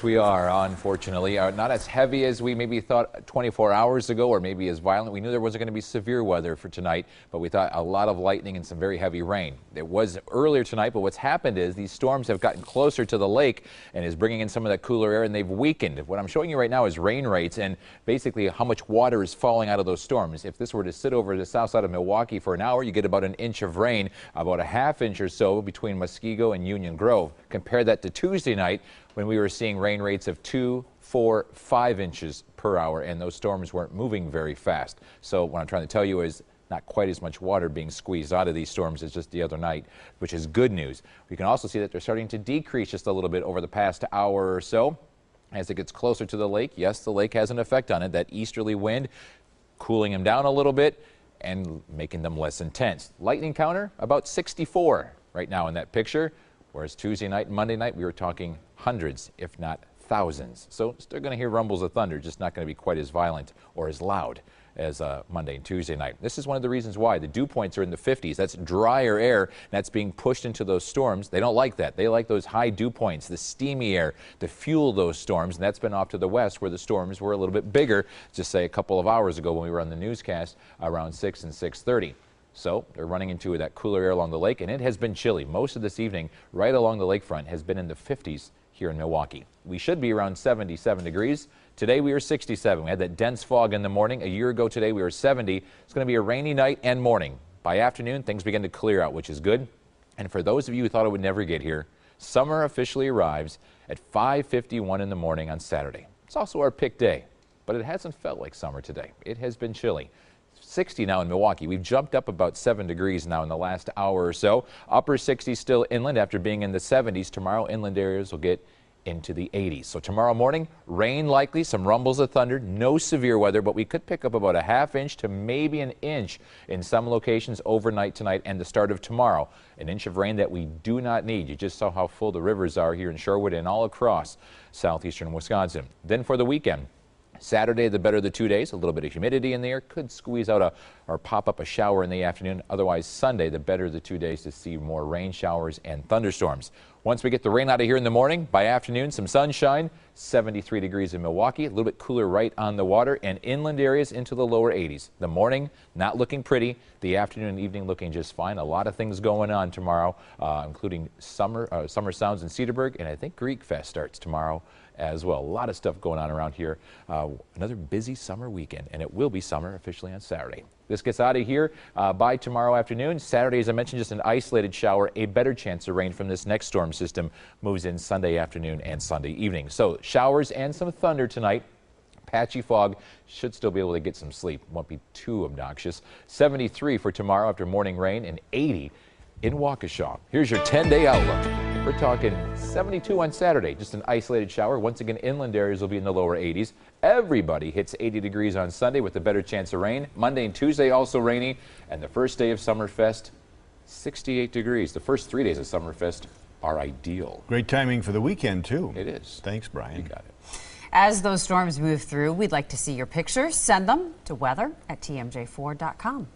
we are, unfortunately. Not as heavy as we maybe thought 24 hours ago, or maybe as violent. We knew there wasn't going to be severe weather for tonight, but we thought a lot of lightning and some very heavy rain. It was earlier tonight, but what's happened is these storms have gotten closer to the lake and is bringing in some of that cooler air, and they've weakened. What I'm showing you right now is rain rates and basically how much water is falling out of those storms. If this were to sit over the south side of Milwaukee for an hour, you get about an inch of rain, about a half inch or so between Muskego and Union Grove. Compare that to Tuesday night, when we were seeing rain rates of 2, 4, 5 inches per hour, and those storms weren't moving very fast. So what I'm trying to tell you is not quite as much water being squeezed out of these storms as just the other night, which is good news. We can also see that they're starting to decrease just a little bit over the past hour or so. As it gets closer to the lake, yes, the lake has an effect on it. That easterly wind cooling them down a little bit and making them less intense. Lightning counter, about 64 right now in that picture. Whereas Tuesday night and Monday night, we were talking hundreds, if not thousands. So still going to hear rumbles of thunder, just not going to be quite as violent or as loud as Monday and Tuesday night. This is one of the reasons why the dew points are in the 50s. That's drier air, and that's being pushed into those storms. They don't like that. They like those high dew points, the steamy air, to fuel those storms, and that's been off to the west where the storms were a little bit bigger, just say a couple of hours ago when we were on the newscast around 6 and 6:30. So they're running into that cooler air along the lake, and it has been chilly. Most of this evening, right along the lakefront, has been in the 50s here in Milwaukee. We should be around 77 degrees. Today we are 67. We had that dense fog in the morning. A year ago today we were 70. It's going to be a rainy night and morning. By afternoon, things begin to clear out, which is good. And for those of you who thought it would never get here, summer officially arrives at 5:51 in the morning on Saturday. It's also our pick day, but it hasn't felt like summer today. It has been chilly. 60 now in Milwaukee. We've jumped up about 7 degrees now in the last hour or so. Upper 60s still inland after being in the 70s. Tomorrow inland areas will get into the 80s. So tomorrow morning, rain likely, some rumbles of thunder, no severe weather, but we could pick up about a half inch to maybe an inch in some locations overnight tonight and the start of tomorrow. An inch of rain that we do not need. You just saw how full the rivers are here in Shorewood and all across southeastern Wisconsin. Then for the weekend, Saturday, the better the 2 days, a little bit of humidity in the air, could squeeze out or pop up a shower in the afternoon. Otherwise, Sunday, the better the 2 days to see more rain showers and thunderstorms. Once we get the rain out of here in the morning, by afternoon, some sunshine, 73 degrees in Milwaukee, a little bit cooler right on the water, and inland areas into the lower 80s. The morning, not looking pretty. The afternoon and evening looking just fine. A lot of things going on tomorrow, including summer sounds in Cedarburg, and I think Greek Fest starts tomorrow as well. A lot of stuff going on around here. Another busy summer weekend, and it will be summer officially on Saturday. This gets out of here by tomorrow afternoon. Saturday, as I mentioned, just an isolated shower. A better chance of rain from this next storm system moves in Sunday afternoon and Sunday evening. So showers and some thunder tonight. Patchy fog, should still be able to get some sleep. Won't be too obnoxious. 73 for tomorrow after morning rain, and 80 in Waukesha. Here's your 10-day outlook. We're talking 72 on Saturday, just an isolated shower. Once again, inland areas will be in the lower 80s. Everybody hits 80 degrees on Sunday with a better chance of rain. Monday and Tuesday also rainy. And the first day of Summerfest, 68 degrees. The first 3 days of Summerfest are ideal. Great timing for the weekend, too. It is. Thanks, Brian. You got it. As those storms move through, we'd like to see your pictures. Send them to weather@tmj4.com.